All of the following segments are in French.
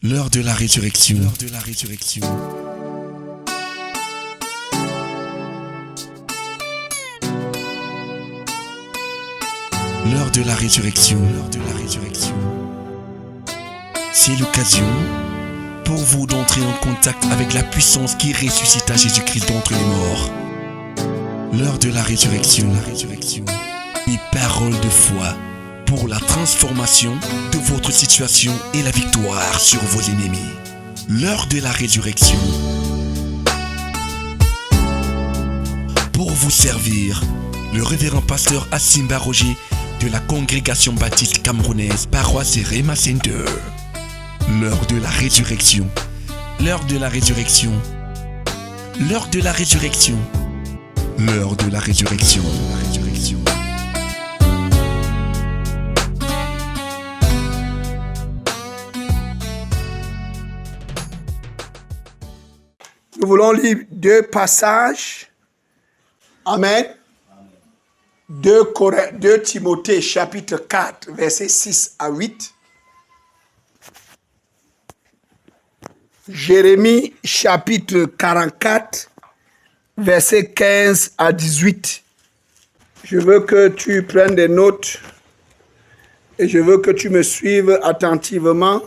L'heure de la résurrection. L'heure de la résurrection. L'heure de la résurrection. L'heure de la résurrection. C'est l'occasion pour vous d'entrer en contact avec la puissance qui ressuscita Jésus-Christ d'entre les morts. L'heure de la résurrection. La résurrection. Une parole de foi pour la transformation de votre situation et la victoire sur vos ennemis. L'heure de la résurrection. Pour vous servir, le révérend pasteur Asimba Roger de la congrégation baptiste camerounaise Paroisse Rema Center. L'heure de la résurrection. L'heure de la résurrection. L'heure de la résurrection. L'heure de la résurrection. La résurrection. Nous voulons lire deux passages. Amen. 2 Timothée chapitre 4, versets 6 à 8. Jérémie chapitre 44, versets 15 à 18. Je veux que tu prennes des notes et je veux que tu me suives attentivement.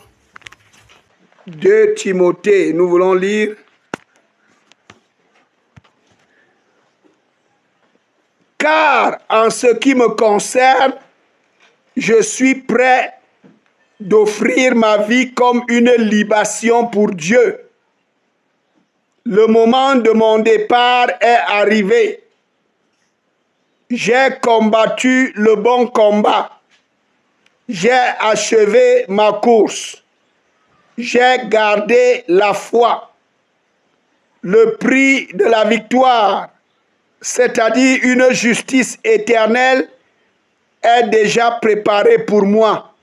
2 Timothée, nous voulons lire. Car en ce qui me concerne, je suis prêt d'offrir ma vie comme une libation pour Dieu. Le moment de mon départ est arrivé. J'ai combattu le bon combat. J'ai achevé ma course. J'ai gardé la foi. Le prix de la victoire, c'est-à-dire une justice éternelle, est déjà préparée pour moi.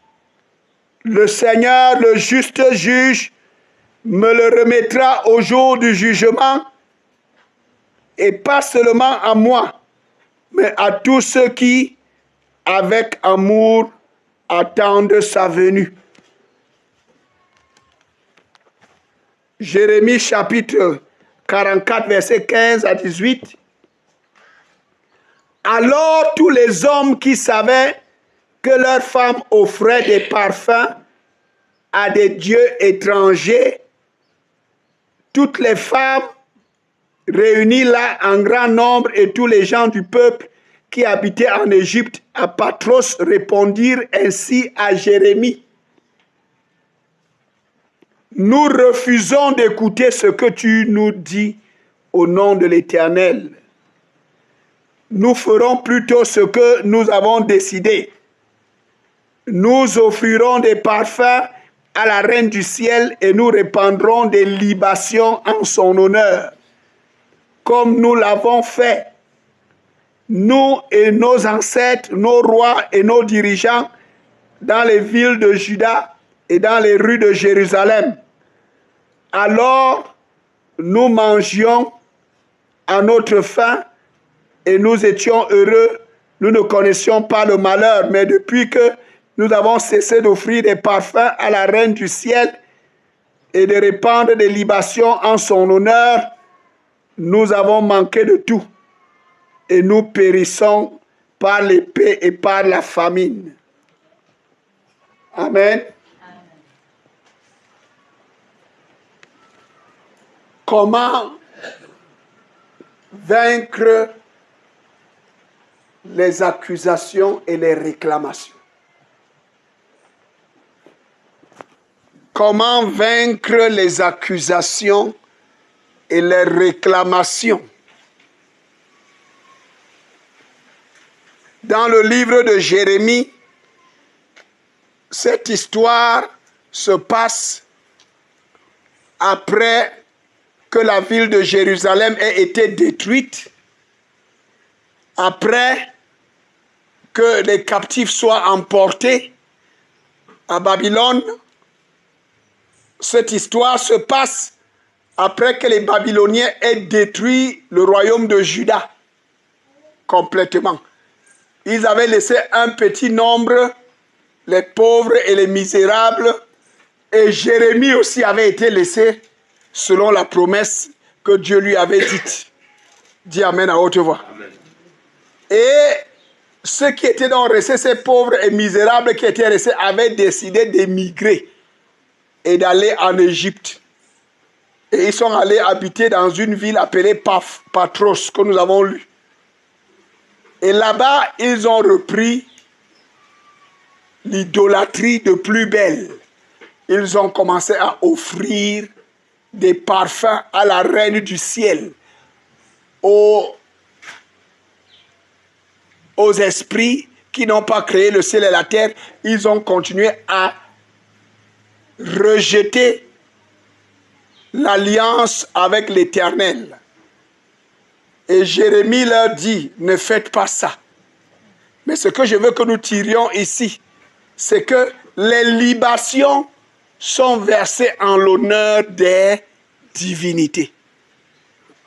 Le Seigneur, le juste juge, me le remettra au jour du jugement, et pas seulement à moi, mais à tous ceux qui, avec amour, attendent sa venue. Jérémie chapitre 44, versets 15 à 18. Alors tous les hommes qui savaient que leurs femmes offraient des parfums à des dieux étrangers, toutes les femmes réunies là en grand nombre et tous les gens du peuple qui habitaient en Égypte à Patros répondirent ainsi à Jérémie. Nous refusons d'écouter ce que tu nous dis au nom de l'Éternel. Nous ferons plutôt ce que nous avons décidé. Nous offrirons des parfums à la Reine du ciel et nous répandrons des libations en son honneur, comme nous l'avons fait, nous et nos ancêtres, nos rois et nos dirigeants, dans les villes de Juda et dans les rues de Jérusalem. Alors, nous mangions à notre faim et nous étions heureux. Nous ne connaissions pas le malheur, mais depuis que nous avons cessé d'offrir des parfums à la Reine du ciel et de répandre des libations en son honneur, nous avons manqué de tout et nous périssons par l'épée et par la famine. Amen. Comment vaincre les accusations et les réclamations? Comment vaincre les accusations et les réclamations? Dans le livre de Jérémie, cette histoire se passe après que la ville de Jérusalem ait été détruite, après que les captifs soient emportés à Babylone. Cette histoire se passe après que les Babyloniens aient détruit le royaume de Juda complètement. Ils avaient laissé un petit nombre, les pauvres et les misérables, Et Jérémie aussi avait été laissé selon la promesse que Dieu lui avait dite. Dis Amen à haute voix. Amen. Et ceux qui étaient donc restés, ces pauvres et misérables qui étaient restés, avaient décidé d'émigrer et d'aller en Égypte. Et ils sont allés habiter dans une ville appelée Patros, que nous avons lu. Et là-bas, ils ont repris l'idolâtrie de plus belle. Ils ont commencé à offrir des parfums à la reine du ciel, aux esprits qui n'ont pas créé le ciel et la terre. Ils ont continué à rejeter l'alliance avec l'Éternel. Et Jérémie leur dit, ne faites pas ça. Mais ce que je veux que nous tirions ici, c'est que les libations sont versées en l'honneur des divinités.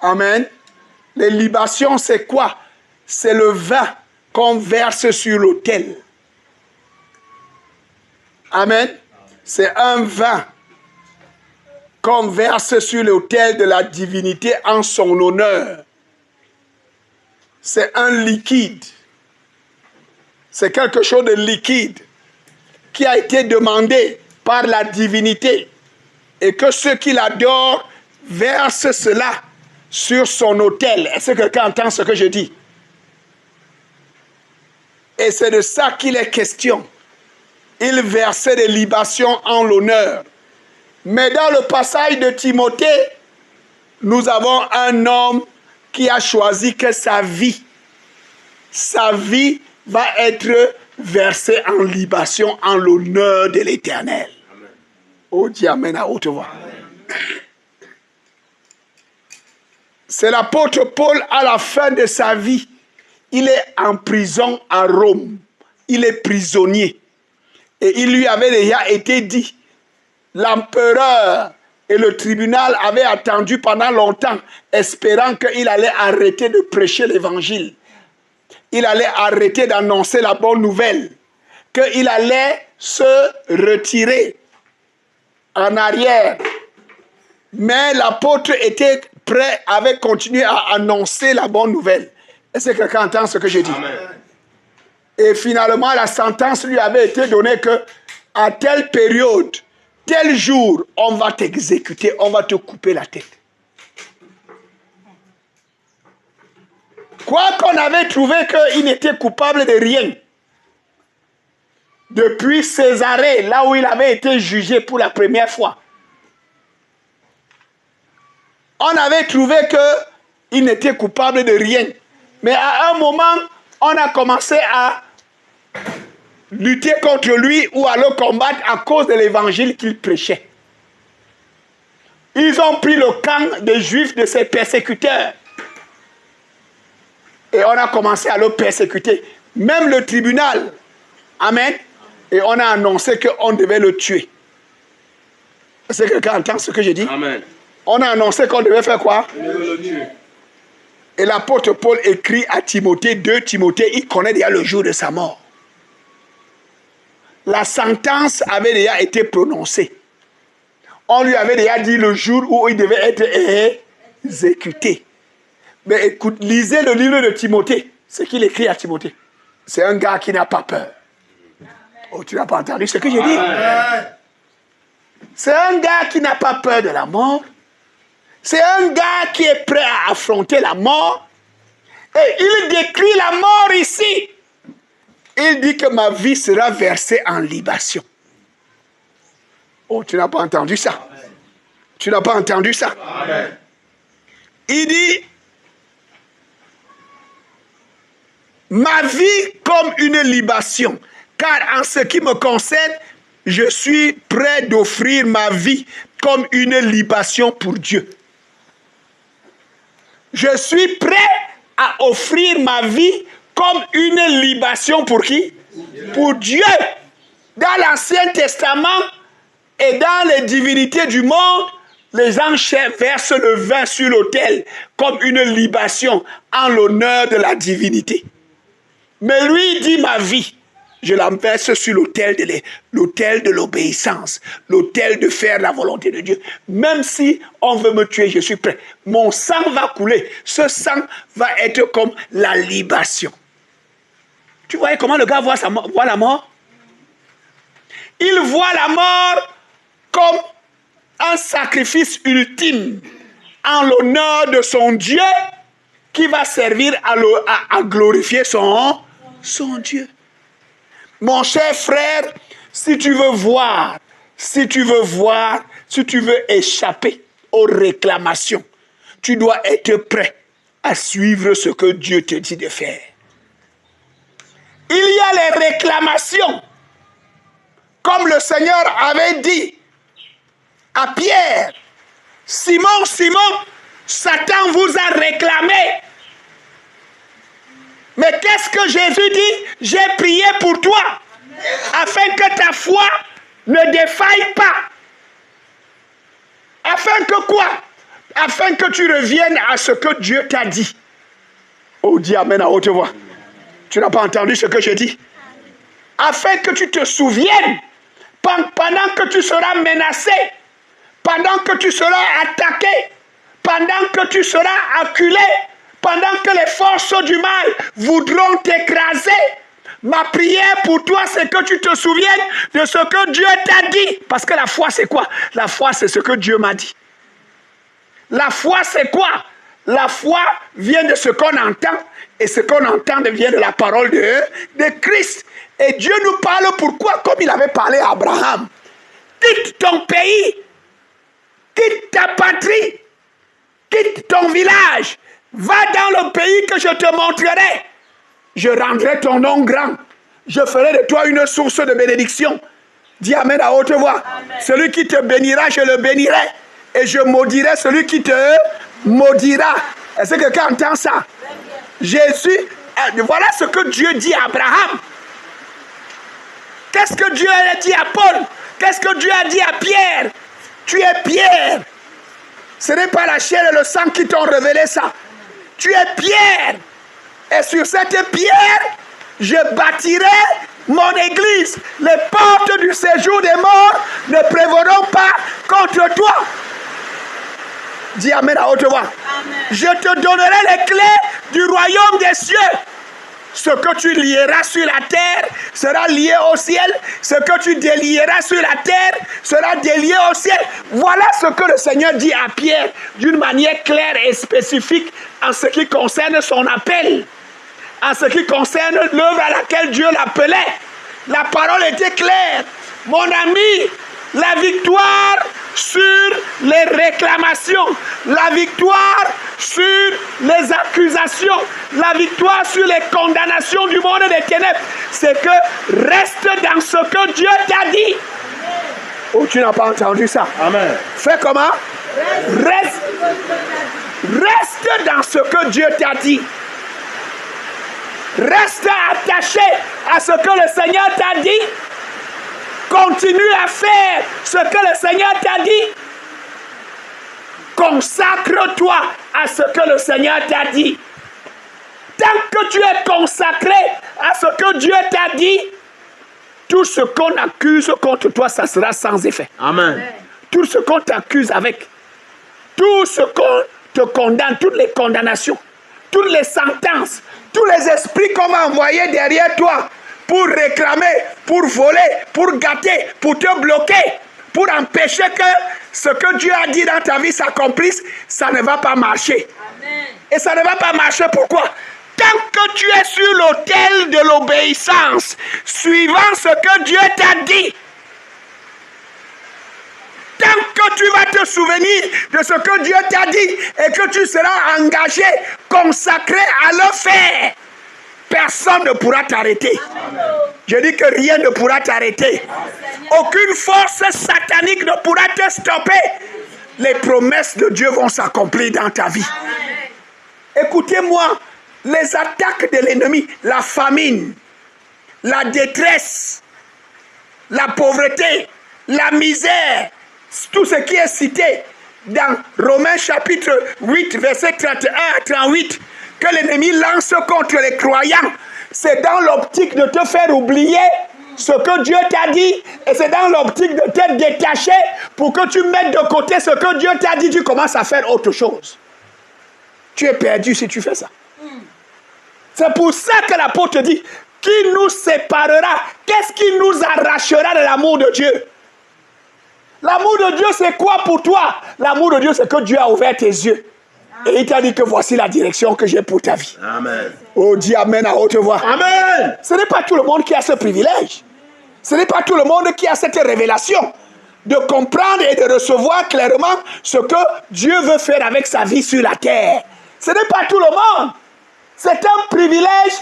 Amen. Les libations, c'est quoi? C'est le vin qu'on verse sur l'autel. Amen. C'est un vin qu'on verse sur l'autel de la divinité en son honneur. C'est un liquide. C'est quelque chose de liquide qui a été demandé par la divinité et que ceux qui l'adorent versent cela sur son autel. Est-ce que quelqu'un entend ce que je dis? Et c'est de ça qu'il est question. Il versait des libations en l'honneur. Mais dans le passage de Timothée, nous avons un homme qui a choisi que sa vie va être versée en libation en l'honneur de l'Éternel. Oh, dis Amen à haute voix. C'est l'apôtre Paul à la fin de sa vie. Il est en prison à Rome. Il est prisonnier. Et il lui avait déjà été dit, l'empereur et le tribunal avaient attendu pendant longtemps, espérant qu'il allait arrêter de prêcher l'évangile. Il allait arrêter d'annoncer la bonne nouvelle. Qu'il allait se retirer en arrière. Mais l'apôtre était prêt, avait continué à annoncer la bonne nouvelle. Est-ce que quelqu'un entend ce que je dis? Amen. Et finalement, la sentence lui avait été donnée que à telle période, tel jour, on va t'exécuter, on va te couper la tête. Quoi qu'on avait trouvé qu'il n'était coupable de rien. Depuis Césarée, là où il avait été jugé pour la première fois, on avait trouvé qu'il n'était coupable de rien. Mais à un moment, on a commencé à lutter contre lui ou à le combattre à cause de l'évangile qu'il prêchait. Ils ont pris le camp des Juifs, de ses persécuteurs. Et on a commencé à le persécuter. Même le tribunal. Amen. Et on a annoncé qu'on devait le tuer. Est-ce que quelqu'un entend ce que je dis? Amen. On a annoncé qu'on devait faire quoi? Le tuer. Et l'apôtre Paul écrit à Timothée, 2 Timothée, il connaît déjà le jour de sa mort. La sentence avait déjà été prononcée. On lui avait déjà dit le jour où il devait être exécuté. Mais écoute, lisez le livre de Timothée, ce qu'il écrit à Timothée. C'est un gars qui n'a pas peur. Oh, tu n'as pas entendu ce que j'ai dit? C'est un gars qui n'a pas peur de la mort. C'est un gars qui est prêt à affronter la mort. Et il décrit la mort ici. Il dit que ma vie sera versée en libation. Oh, tu n'as pas entendu ça? Amen. Tu n'as pas entendu ça? Amen. Il dit, ma vie comme une libation. Car en ce qui me concerne, je suis prêt d'offrir ma vie comme une libation pour Dieu. Je suis prêt à offrir ma vie comme une libation pour qui? Pour Dieu. Dans l'Ancien Testament et dans les divinités du monde, les gens versent le vin sur l'autel comme une libation en l'honneur de la divinité. Mais lui, il dit ma vie. je la verse sur l'autel de l'obéissance, l'autel de faire la volonté de Dieu. Même si on veut me tuer, je suis prêt. Mon sang va couler. Ce sang va être comme la libation. Tu voyais comment le gars voit la mort? Il voit la mort comme un sacrifice ultime en l'honneur de son Dieu qui va servir à glorifier son Dieu. Mon cher frère, si tu veux échapper aux réclamations, tu dois être prêt à suivre ce que Dieu te dit de faire. Il y a les réclamations, comme le Seigneur avait dit à Pierre, Simon, Simon, Satan vous a réclamé. Mais qu'est-ce que Jésus dit? J'ai prié pour toi, afin que ta foi ne défaille pas. Afin que quoi? Afin que tu reviennes à ce que Dieu t'a dit. Oh, dis amen à haute voix. Tu n'as pas entendu ce que je dis? Afin que tu te souviennes, pendant que tu seras menacé, pendant que tu seras attaqué, pendant que tu seras acculé, pendant que les forces du mal voudront t'écraser, ma prière pour toi, c'est que tu te souviennes de ce que Dieu t'a dit. Parce que la foi, c'est quoi? La foi, c'est ce que Dieu m'a dit. La foi, c'est quoi? La foi vient de ce qu'on entend, et ce qu'on entend vient de la parole de Christ. Et Dieu nous parle pourquoi? Comme il avait parlé à Abraham. Quitte ton pays, quitte ta patrie, quitte ton village, va dans le pays que je te montrerai. Je rendrai ton nom grand. Je ferai de toi une source de bénédiction. Dis amen à haute voix. Amen. Celui qui te bénira, je le bénirai. Et je maudirai celui qui te maudira. Est-ce que quelqu'un entend ça? Jésus, voilà ce que Dieu dit à Abraham. Qu'est-ce que Dieu a dit à Paul? Qu'est-ce que Dieu a dit à Pierre? Tu es Pierre. Ce n'est pas la chair et le sang qui t'ont révélé ça. Tu es Pierre. Et sur cette pierre, je bâtirai mon église. Les portes du séjour des morts ne prévaudront pas contre toi. Dis amen à haute voix. Je te donnerai les clés du royaume des cieux. Ce que tu lieras sur la terre sera lié au ciel. Ce que tu délieras sur la terre sera délié au ciel. Voilà ce que le Seigneur dit à Pierre d'une manière claire et spécifique en ce qui concerne son appel. En ce qui concerne l'œuvre à laquelle Dieu l'appelait. La parole était claire. Mon ami, la victoire sur les réclamations, la victoire sur les accusations, la victoire sur les condamnations du monde des ténèbres, c'est que reste dans ce que Dieu t'a dit. Oh, tu n'as pas entendu ça? Amen. Fais comment? Reste dans ce que Dieu t'a dit. Reste attaché à ce que le Seigneur t'a dit. Continue à faire ce que le Seigneur t'a dit. Consacre-toi à ce que le Seigneur t'a dit. Tant que tu es consacré à ce que Dieu t'a dit, tout ce qu'on accuse contre toi, ça sera sans effet. Amen. Tout ce qu'on t'accuse avec, tout ce qu'on te condamne, toutes les condamnations, toutes les sentences, tous les esprits qu'on va envoyer derrière toi pour réclamer, pour voler, pour gâter, pour te bloquer, pour empêcher que ce que Dieu a dit dans ta vie s'accomplisse, ça ne va pas marcher. Amen. Et ça ne va pas marcher pourquoi? Tant que tu es sur l'autel de l'obéissance, suivant ce que Dieu t'a dit, tant que tu vas te souvenir de ce que Dieu t'a dit et que tu seras engagé, consacré à le faire, personne ne pourra t'arrêter. Je dis que rien ne pourra t'arrêter. Aucune force satanique ne pourra te stopper. Les promesses de Dieu vont s'accomplir dans ta vie. Écoutez-moi, les attaques de l'ennemi, la famine, la détresse, la pauvreté, la misère, tout ce qui est cité dans Romains chapitre 8, verset 31 à 38, que l'ennemi lance contre les croyants, c'est dans l'optique de te faire oublier ce que Dieu t'a dit, et c'est dans l'optique de te détacher pour que tu mettes de côté ce que Dieu t'a dit, tu commences à faire autre chose. Tu es perdu si tu fais ça. C'est pour ça que l'apôtre dit, qui nous séparera? Qu'est-ce qui nous arrachera de l'amour de Dieu? L'amour de Dieu, c'est quoi pour toi? L'amour de Dieu, c'est que Dieu a ouvert tes yeux. Et il t'a dit que voici la direction que j'ai pour ta vie. Amen. Oh, dis Amen à haute voix. Amen. Ce n'est pas tout le monde qui a ce privilège. Ce n'est pas tout le monde qui a cette révélation de comprendre et de recevoir clairement ce que Dieu veut faire avec sa vie sur la terre. Ce n'est pas tout le monde. C'est un privilège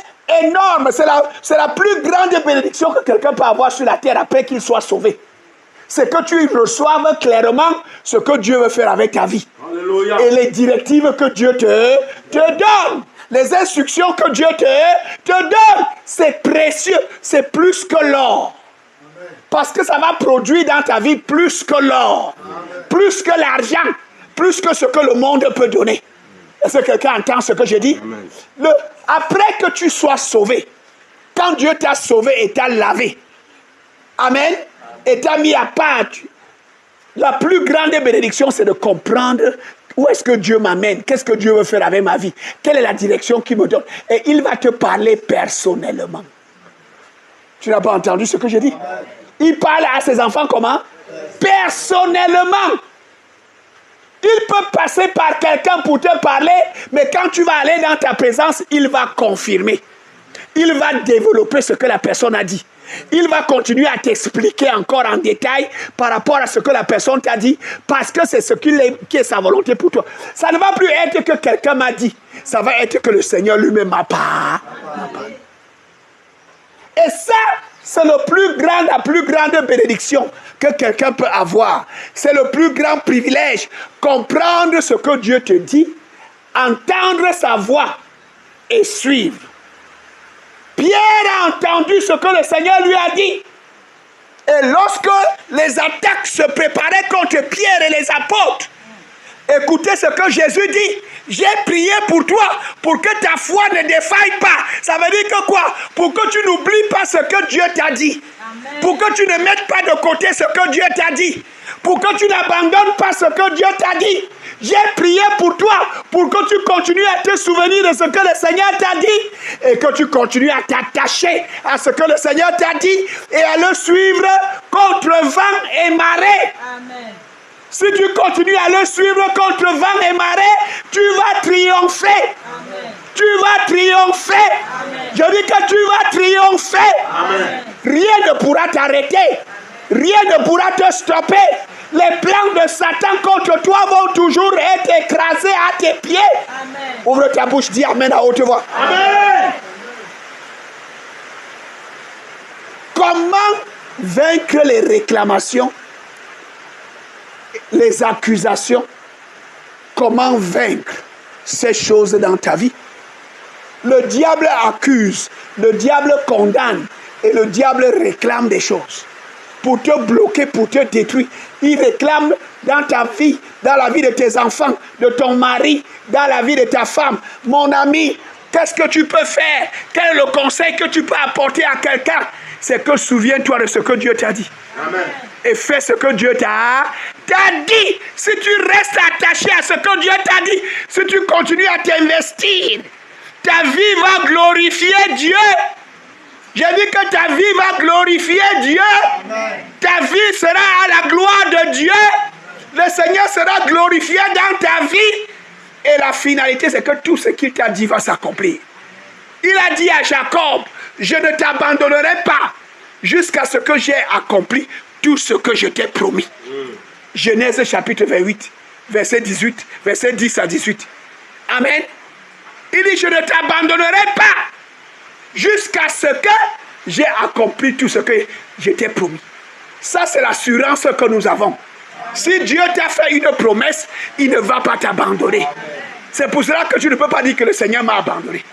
énorme. C'est la plus grande bénédiction que quelqu'un peut avoir sur la terre après qu'il soit sauvé. C'est que tu reçoives clairement ce que Dieu veut faire avec ta vie. Alléluia. Et les directives que Dieu te donne. Les instructions que Dieu te donne. C'est précieux. C'est plus que l'or. Parce que ça va produire dans ta vie plus que l'or. Plus que l'argent. Plus que ce que le monde peut donner. Est-ce que quelqu'un entend ce que je dis? Après que tu sois sauvé, quand Dieu t'a sauvé et t'a lavé, amen, et t'a mis à part, la plus grande bénédiction, c'est de comprendre où est-ce que Dieu m'amène, qu'est-ce que Dieu veut faire avec ma vie, quelle est la direction qu'il me donne. Et il va te parler personnellement. Tu n'as pas entendu ce que je dis? Il parle à ses enfants comment? Personnellement. Il peut passer par quelqu'un pour te parler, mais quand tu vas aller dans ta présence, il va confirmer. Il va développer ce que la personne a dit. Il va continuer à t'expliquer encore en détail par rapport à ce que la personne t'a dit, parce que c'est ce qui est sa volonté pour toi. Ça ne va plus être que quelqu'un m'a dit, ça va être que le Seigneur lui-même m'a parlé. Et ça, c'est la plus grande bénédiction que quelqu'un peut avoir. C'est le plus grand privilège. Comprendre ce que Dieu te dit, entendre sa voix et suivre. Pierre a entendu ce que le Seigneur lui a dit. Et lorsque les attaques se préparaient contre Pierre et les apôtres, écoutez ce que Jésus dit. J'ai prié pour toi, pour que ta foi ne défaille pas. Ça veut dire que quoi? Pour que tu n'oublies pas ce que Dieu t'a dit. Amen. Pour que tu ne mettes pas de côté ce que Dieu t'a dit. Pour que tu n'abandonnes pas ce que Dieu t'a dit. J'ai prié pour toi, pour que tu continues à te souvenir de ce que le Seigneur t'a dit. Et que tu continues à t'attacher à ce que le Seigneur t'a dit. Et à le suivre contre vent et marée. Amen. Si tu continues à le suivre contre vent et marée, tu vas triompher. Amen. Tu vas triompher. Amen. Je dis que tu vas triompher. Amen. Rien ne pourra t'arrêter. Rien ne pourra te stopper. Les plans de Satan contre toi vont toujours être écrasés à tes pieds. Amen. Ouvre ta bouche, dis Amen à haute voix. Amen. Comment vaincre les réclamations, les accusations? Comment vaincre ces choses dans ta vie? Le diable accuse, le diable condamne et le diable réclame des choses pour te bloquer, pour te détruire. Il réclame dans ta vie, dans la vie de tes enfants, de ton mari, dans la vie de ta femme. Mon ami, qu'est-ce que tu peux faire? Quel est le conseil que tu peux apporter à quelqu'un? C'est que souviens-toi de ce que Dieu t'a dit. Amen. Et fais ce que Dieu t'a dit. Si tu restes attaché à ce que Dieu t'a dit, si tu continues à t'investir, ta vie va glorifier Dieu. J'ai dit que ta vie va glorifier Dieu. Amen. Ta vie sera à la gloire de Dieu. Le Seigneur sera glorifié dans ta vie. Et la finalité, c'est que tout ce qu'il t'a dit va s'accomplir. Il a dit à Jacob, je ne t'abandonnerai pas jusqu'à ce que j'ai accompli tout ce que je t'ai promis. Genèse chapitre 28, verset 18, verset 10 à 18. Amen. Il dit, je ne t'abandonnerai pas jusqu'à ce que j'ai accompli tout ce que je t'ai promis. Ça, c'est l'assurance que nous avons. Si Dieu t'a fait une promesse, il ne va pas t'abandonner. C'est pour cela que tu ne peux pas dire que le Seigneur m'a abandonné.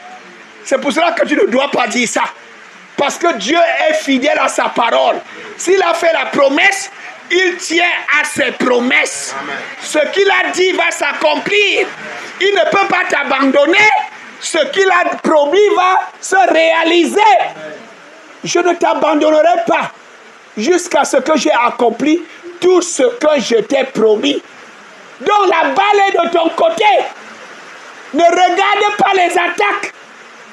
C'est pour cela que tu ne dois pas dire ça. Parce que Dieu est fidèle à sa parole. S'il a fait la promesse, il tient à ses promesses. Amen. Ce qu'il a dit va s'accomplir. Il ne peut pas t'abandonner ce qu'il a promis va se réaliser. Je ne t'abandonnerai pas jusqu'à ce que j'ai accompli tout ce que je t'ai promis. Donc la balle est de ton côté. Ne regarde pas les attaques.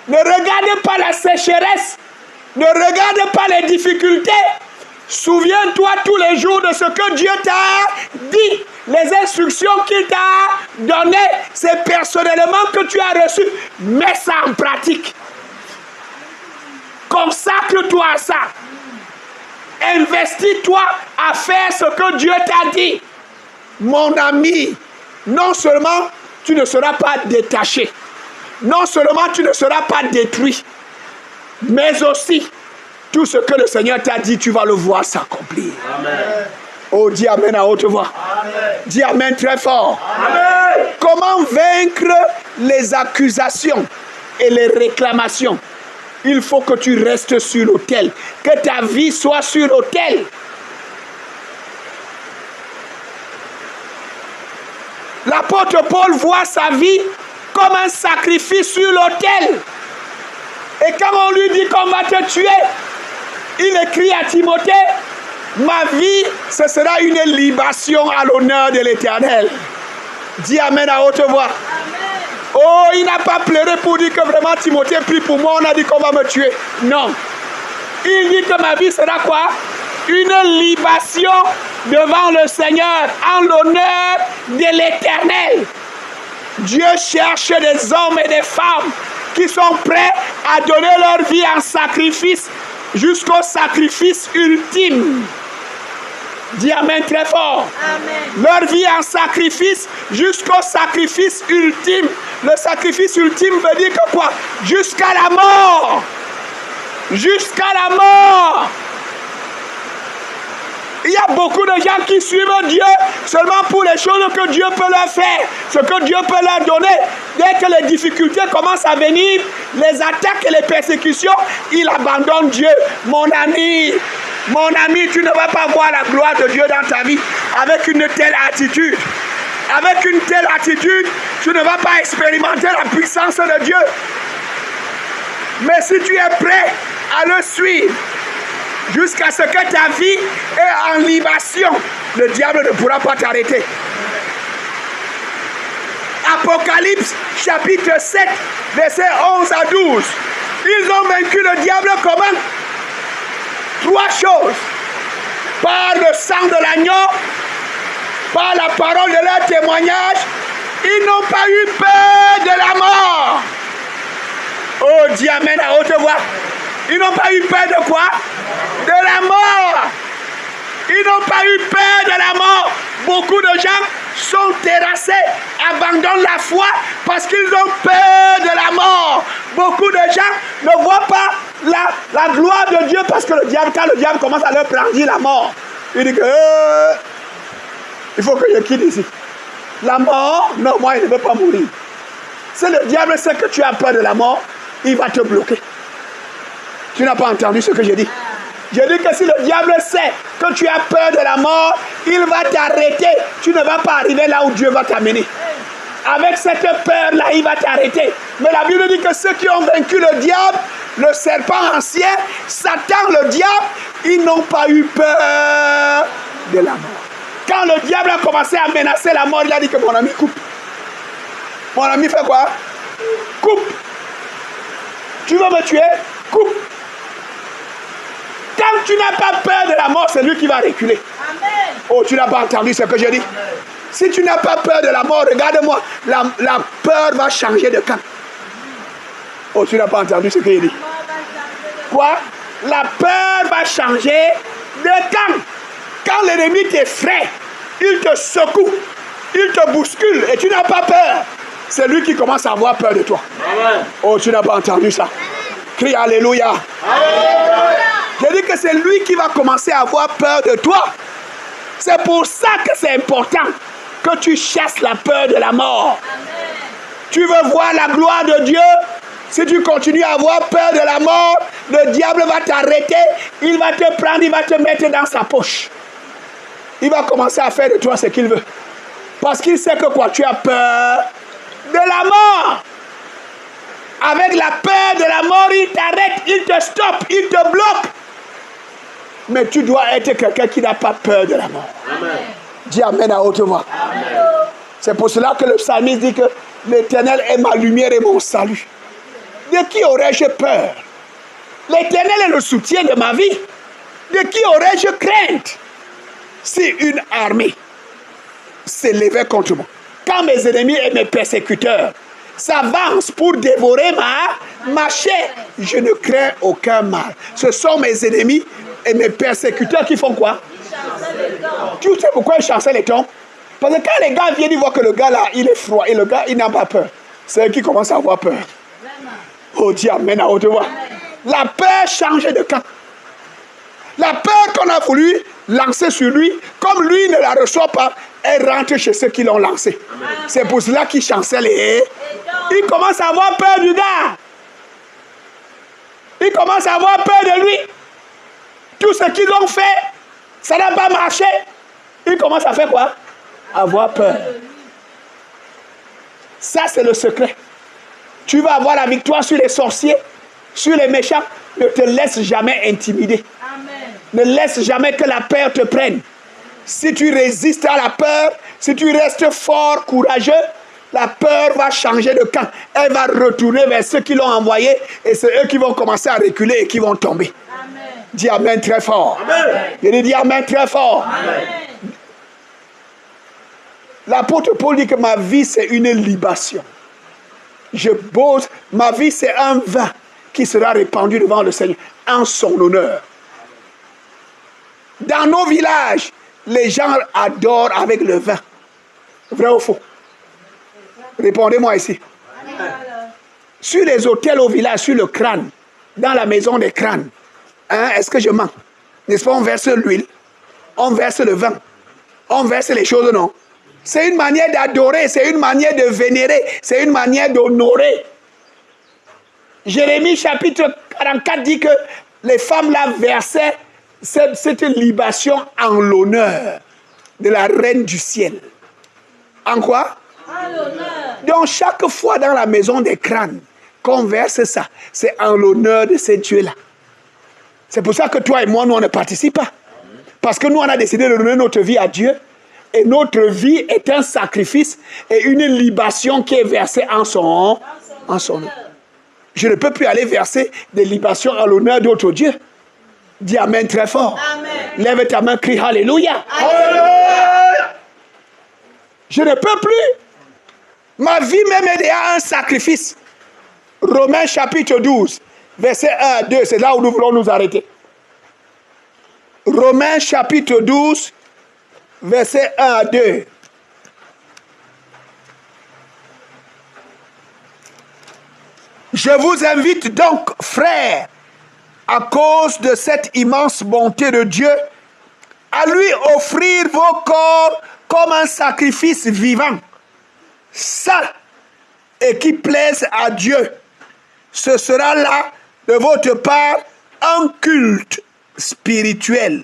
Ne regarde pas la sécheresse. Ne regarde pas les difficultés. Souviens-toi tous les jours de ce que Dieu t'a dit. Les instructions qu'il t'a données. C'est personnellement que tu as reçu. Mets ça en pratique. Consacre-toi à ça. Investis-toi à faire ce que Dieu t'a dit. Mon ami, non seulement tu ne seras pas détaché, non seulement tu ne seras pas détruit, mais aussi tout ce que le Seigneur t'a dit, tu vas le voir s'accomplir. Amen. Oh, dis Amen à haute voix. Amen. Dis Amen très fort. Amen. Comment vaincre les accusations et les réclamations? Il faut que tu restes sur l'autel, que ta vie soit sur l'autel. L'apôtre Paul voit sa vie comme un sacrifice sur l'autel. Et quand on lui dit qu'on va te tuer, il écrit à Timothée, ma vie, ce sera une libation à l'honneur de l'Éternel. Dis Amen à haute voix. Amen. Oh, il n'a pas pleuré pour dire que vraiment Timothée prie pour moi, on a dit qu'on va me tuer. Non. Il dit que ma vie sera quoi? Une libation devant le Seigneur en l'honneur de l'Éternel. Dieu cherche des hommes et des femmes qui sont prêts à donner leur vie en sacrifice jusqu'au sacrifice ultime. Dis Amen très fort. Amen. Leur vie en sacrifice jusqu'au sacrifice ultime. Le sacrifice ultime veut dire que quoi? Jusqu'à la mort. Jusqu'à la mort. Il y a beaucoup de gens qui suivent Dieu seulement pour les choses que Dieu peut leur faire, ce que Dieu peut leur donner. Dès que les difficultés commencent à venir, les attaques et les persécutions, ils abandonnent Dieu. Mon ami, tu ne vas pas voir la gloire de Dieu dans ta vie avec une telle attitude. Avec une telle attitude, tu ne vas pas expérimenter la puissance de Dieu. Mais si tu es prêt à le suivre, jusqu'à ce que ta vie est en libation, le diable ne pourra pas t'arrêter. Apocalypse chapitre 7, versets 11 à 12. Ils ont vaincu le diable comment? 3 choses. Par le sang de l'agneau, par la parole de leur témoignage, ils n'ont pas eu peur de la mort. Oh, dis Amen à haute voix. Ils n'ont pas eu peur de quoi? De la mort. Ils n'ont pas eu peur de la mort. Beaucoup de gens sont terrassés, abandonnent la foi parce qu'ils ont peur de la mort. Beaucoup de gens ne voient pas la gloire de Dieu parce que quand le diable commence à leur brandir la mort, il dit que il faut que je quitte ici. La mort, non, moi il ne veut pas mourir. Si le diable sait que tu as peur de la mort, il va te bloquer. Tu n'as pas entendu ce que j'ai dit? Je dis que si le diable sait que tu as peur de la mort, il va t'arrêter. Tu ne vas pas arriver là où Dieu va t'amener. Avec cette peur-là, il va t'arrêter. Mais la Bible dit que ceux qui ont vaincu le diable, le serpent ancien, Satan, le diable, ils n'ont pas eu peur de la mort. Quand le diable a commencé à menacer la mort, il a dit que mon ami coupe. Mon ami fait quoi? Coupe. Tu veux me tuer? Coupe. Quand tu n'as pas peur de la mort, c'est lui qui va reculer. Amen. Oh, tu n'as pas entendu ce que j'ai dit? Amen. Si tu n'as pas peur de la mort, regarde-moi, la peur va changer de camp. Oh, tu n'as pas entendu ce que j'ai dit? Quoi? La peur va changer de camp. Quand l'ennemi t'effraie, il te secoue, il te bouscule et tu n'as pas peur. C'est lui qui commence à avoir peur de toi. Amen. Oh, tu n'as pas entendu ça? Crie Alléluia. Alléluia. Je dis que c'est lui qui va commencer à avoir peur de toi. C'est pour ça que c'est important que tu chasses la peur de la mort. Amen. Tu veux voir la gloire de Dieu? Si tu continues à avoir peur de la mort, le diable va t'arrêter, il va te prendre, il va te mettre dans sa poche. Il va commencer à faire de toi ce qu'il veut. Parce qu'il sait que quoi? Tu as peur de la mort. Avec la peur de la mort, il t'arrête, il te stoppe, il te bloque. Mais tu dois être quelqu'un qui n'a pas peur de la mort. Amen. Dis Amen à haute voix. Amen. C'est pour cela que le psalmiste dit que l'Éternel est ma lumière et mon salut. De qui aurais-je peur? L'Éternel est le soutien de ma vie. De qui aurais-je crainte? Si une armée s'élevait contre moi, quand mes ennemis et mes persécuteurs s'avancent pour dévorer ma chair, je ne crains aucun mal. Ce sont mes ennemis et mes persécuteurs qui font quoi? Tu sais pourquoi ils chancellent les tombes? Parce que quand les gars viennent, ils voient que le gars là, il est froid et le gars, il n'a pas peur. C'est eux qui commencent à avoir peur. Oh, dis Amen à haute voix. La peur change de camp. La peur qu'on a voulu lancer sur lui, comme lui ne la reçoit pas, elle rentre chez ceux qui l'ont lancé. C'est pour cela qu'il chancelle et il commence à avoir peur du gars. Il commence à avoir peur de lui. Tout ce qu'ils l'ont fait, ça n'a pas marché. Il commence à faire quoi? Avoir peur. Ça, c'est le secret. Tu vas avoir la victoire sur les sorciers, sur les méchants. Ne te laisse jamais intimider. Amen. Ne laisse jamais que la peur te prenne. Si tu résistes à la peur, si tu restes fort, courageux, la peur va changer de camp. Elle va retourner vers ceux qui l'ont envoyé et c'est eux qui vont commencer à reculer et qui vont tomber. Amen. Dis Amen très fort. Amen. Je dis Amen très fort. Amen. L'apôtre Paul dit que ma vie c'est une libation. Je bosse, ma vie c'est un vin qui sera répandu devant le Seigneur en son honneur. Dans nos villages, les gens adorent avec le vin. Vrai ou faux? Répondez-moi ici. Sur les hôtels au village, sur le crâne, dans la maison des crânes, hein, est-ce que je mens? N'est-ce pas, on verse l'huile, on verse le vin, on verse les choses, non? C'est une manière d'adorer, c'est une manière de vénérer, c'est une manière d'honorer. Jérémie chapitre 44 dit que les femmes là versaient cette libation en l'honneur de la reine du ciel. En quoi? En l'honneur. Donc chaque fois dans la maison des crânes qu'on verse ça, c'est en l'honneur de ces dieux-là. C'est pour ça que toi et moi, nous on ne participons pas. Parce que nous on a décidé de donner notre vie à Dieu. Et notre vie est un sacrifice et une libation qui est versée en son nom. Je ne peux plus aller verser des libations en l'honneur d'autres dieux. Dis Amen très fort. Amen. Lève ta main, crie Alléluia. Alléluia. Je ne peux plus. Ma vie même est déjà un sacrifice. Romains chapitre 12, verset 1 à 2, c'est là où nous voulons nous arrêter. Romains chapitre 12, verset 1 à 2. Je vous invite donc, frères, à cause de cette immense bonté de Dieu, à lui offrir vos corps comme un sacrifice vivant, saint et qui plaise à Dieu. Ce sera là, de votre part, un culte spirituel.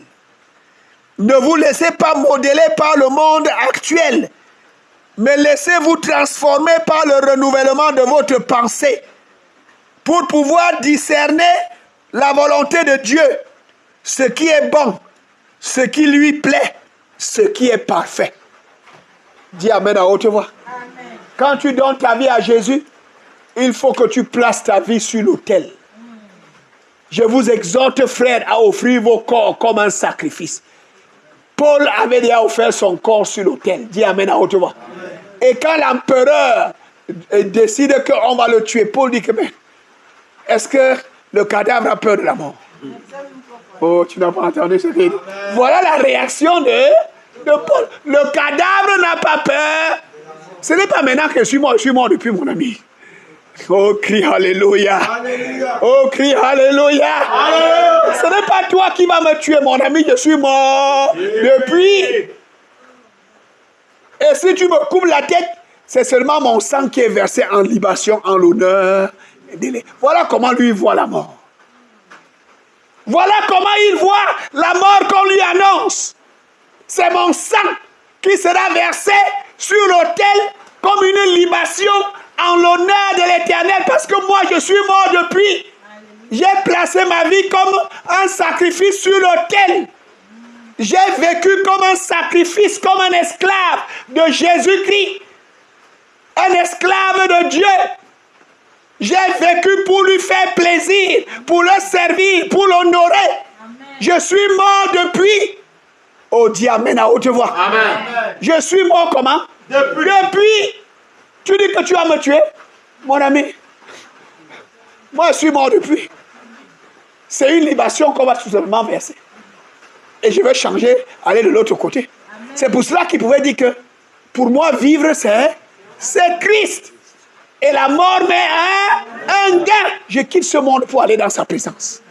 Ne vous laissez pas modeler par le monde actuel, mais laissez-vous transformer par le renouvellement de votre pensée pour pouvoir discerner la volonté de Dieu, ce qui est bon, ce qui lui plaît, ce qui est parfait. Dis Amen à haute voix. Amen. Quand tu donnes ta vie à Jésus, il faut que tu places ta vie sur l'autel. Je vous exhorte, frères, à offrir vos corps comme un sacrifice. Paul avait déjà offert son corps sur l'autel. Dis Amen à haute voix. Amen. Et quand l'empereur décide qu'on va le tuer, Paul dit que, mais, est-ce que le cadavre a peur de la mort? Oh, tu n'as pas entendu ce qu'il dit. Voilà la réaction de Paul. Le cadavre n'a pas peur. Ce n'est pas maintenant que je suis mort depuis, mon ami. Oh, crie Alléluia. Alléluia. Oh, crie Alléluia. Alléluia. Ce n'est pas toi qui vas me tuer, mon ami. Je suis mort depuis. Et si tu me coupes la tête, c'est seulement mon sang qui est versé en libation, en l'honneur. Voilà comment lui voit la mort. Voilà comment il voit la mort qu'on lui annonce. C'est mon sang qui sera versé sur l'autel comme une libation en l'honneur de l'Éternel, parce que moi, je suis mort depuis. J'ai placé ma vie comme un sacrifice sur l'autel. J'ai vécu comme un sacrifice, comme un esclave de Jésus-Christ. Un esclave de Dieu. J'ai vécu pour lui faire plaisir, pour le servir, pour l'honorer. Je suis mort depuis. Oh, dis Amen à haute voix. Amen. Je suis mort comment? Depuis. Tu dis que tu vas me tuer, mon ami. Moi, je suis mort depuis. C'est une libation qu'on va tout simplement verser. Et je vais changer, aller de l'autre côté. Amen. C'est pour cela qu'il pouvait dire que pour moi, vivre, c'est Christ. Et la mort, mais un gain. Je quitte ce monde pour aller dans sa présence.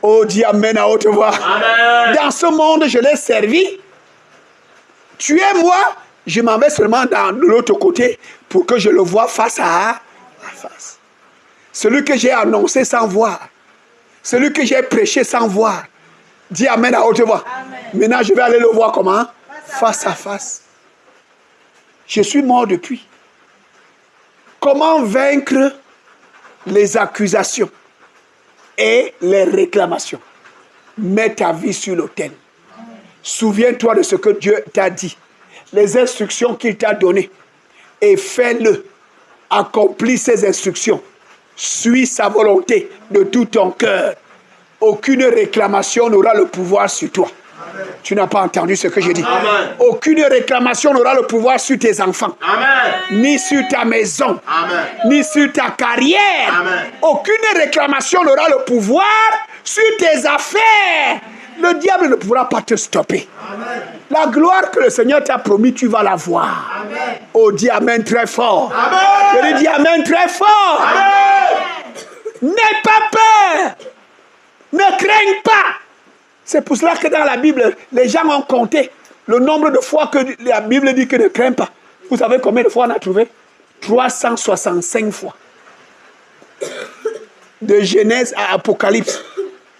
Oh, dis Amen à haute voix. Amen. Dans ce monde, je l'ai servi. Tu es moi, je m'en vais seulement de l'autre côté pour que je le voie face à face. Celui que j'ai annoncé sans voir. Celui que j'ai prêché sans voir. Dis Amen à haute voix. Amen. Maintenant, je vais aller le voir comment? Face à face. Je suis mort depuis. Comment vaincre les accusations et les réclamations? Mets ta vie sur l'autel. Souviens-toi de ce que Dieu t'a dit. Les instructions qu'il t'a données. Et fais-le. Accomplis ces instructions. Suis sa volonté de tout ton cœur. Aucune réclamation n'aura le pouvoir sur toi. Amen. Tu n'as pas entendu ce que j'ai dit. Amen. Aucune réclamation n'aura le pouvoir sur tes enfants. Amen. Ni sur ta maison. Amen. Ni sur ta carrière. Amen. Aucune réclamation n'aura le pouvoir sur tes affaires. Le diable ne pourra pas te stopper. Amen. La gloire que le Seigneur t'a promis, tu vas la voir. Amen. Oh, dis Amen très fort. Amen. Je lui dis Amen très fort. Amen. N'aie pas peur. Ne craigne pas. C'est pour cela que dans la Bible, les gens ont compté le nombre de fois que la Bible dit que ne crains pas. Vous savez combien de fois on a trouvé? 365 fois. De Genèse à Apocalypse.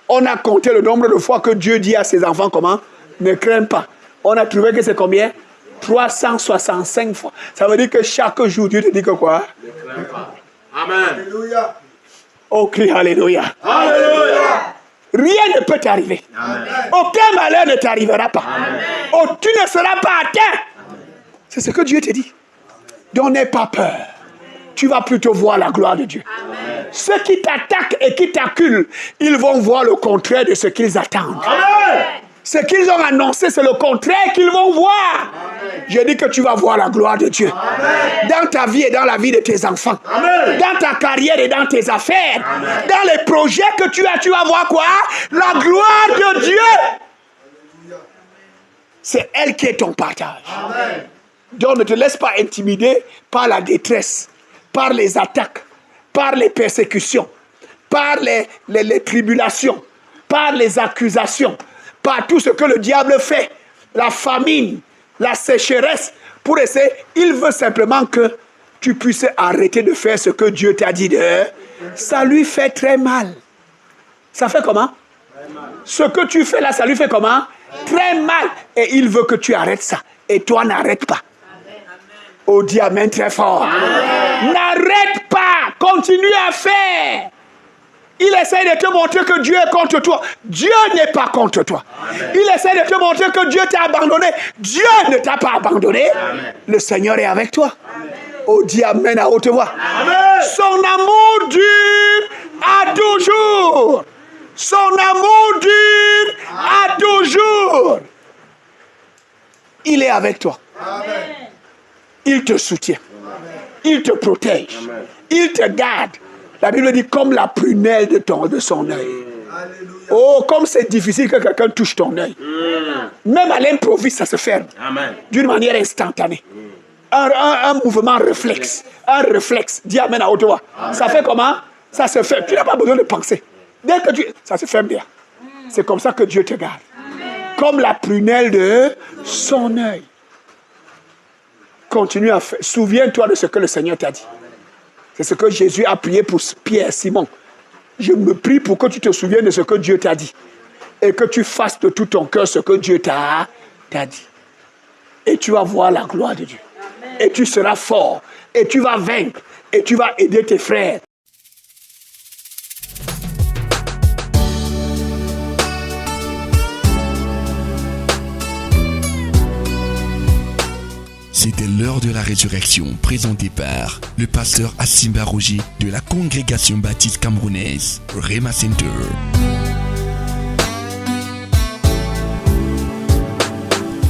On a compté le nombre de fois que Dieu dit à ses enfants comment? Ne crains pas. On a trouvé que c'est combien? 365 fois. Ça veut dire que chaque jour, Dieu te dit que quoi? Ne crains pas. Amen. Alléluia. Oh, crie Alléluia. Alléluia. Rien ne peut t'arriver. Amen. Aucun malheur ne t'arrivera pas. Amen. Oh, tu ne seras pas atteint. Amen. C'est ce que Dieu te dit. Donc n'aie pas peur. Tu vas plutôt voir la gloire de Dieu. Amen. Ceux qui t'attaquent et qui t'acculent, ils vont voir le contraire de ce qu'ils attendent. Amen. Ce qu'ils ont annoncé, c'est le contraire qu'ils vont voir. Amen. Je dis que tu vas voir la gloire de Dieu. Amen. Dans ta vie et dans la vie de tes enfants. Amen. Dans ta carrière et dans tes affaires. Amen. Dans les projets que tu as, tu vas voir quoi? La gloire de Dieu. C'est elle qui est ton partage. Amen. Donc ne te laisse pas intimider par la détresse, par les attaques, par les persécutions, par les tribulations, par les accusations, par tout ce que le diable fait, la famine, la sécheresse, pour essayer. Il veut simplement que tu puisses arrêter de faire ce que Dieu t'a dit de. Ça lui fait très mal. Ça fait comment? Ce que tu fais là, ça lui fait comment? Très mal. Et il veut que tu arrêtes ça. Et toi, n'arrête pas. Oh, dis Amen très fort. Amen. N'arrête pas. Continue à faire. Il essaie de te montrer que Dieu est contre toi. Dieu n'est pas contre toi. Amen. Il essaie de te montrer que Dieu t'a abandonné. Dieu ne t'a pas abandonné. Amen. Le Seigneur est avec toi. Amen. Oh, dis Amen à haute voix. Amen. Son amour dure à toujours. Son amour dure à toujours. Il est avec toi. Amen. Il te soutient. Amen. Il te protège. Amen. Il te garde. La Bible dit comme la prunelle de son œil. Oh, comme c'est difficile que quelqu'un touche ton œil. Même à l'improviste, ça se ferme. D'une manière instantanée. Un mouvement réflexe. Un réflexe. Dis Amen à haute voix. Ça fait comment? Ça se ferme. Tu n'as pas besoin de penser. Dès que ça se ferme bien. C'est comme ça que Dieu te garde. Amen. Comme la prunelle de son œil. Continue à faire. Souviens-toi de ce que le Seigneur t'a dit. C'est ce que Jésus a prié pour Pierre, Simon. Je me prie pour que tu te souviennes de ce que Dieu t'a dit. Et que tu fasses de tout ton cœur ce que Dieu t'a dit. Et tu vas voir la gloire de Dieu. Amen. Et tu seras fort. Et tu vas vaincre. et tu vas aider tes frères. C'était l'heure de la résurrection, présenté par le pasteur Asimba Roger de la congrégation baptiste camerounaise, Rema Center.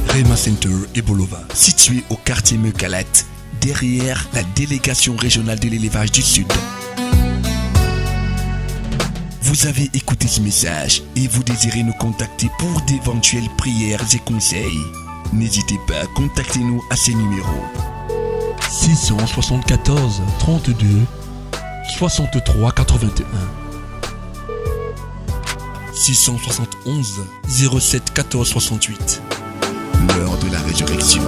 Rema Center et Bolova, situé au quartier Mekalat, derrière la délégation régionale de l'élevage du Sud. Vous avez écouté ce message et vous désirez nous contacter pour d'éventuelles prières et conseils. N'hésitez pas à contacter nous à ces numéros 674 32 63 81 671 07 14 68. L'heure de la résurrection.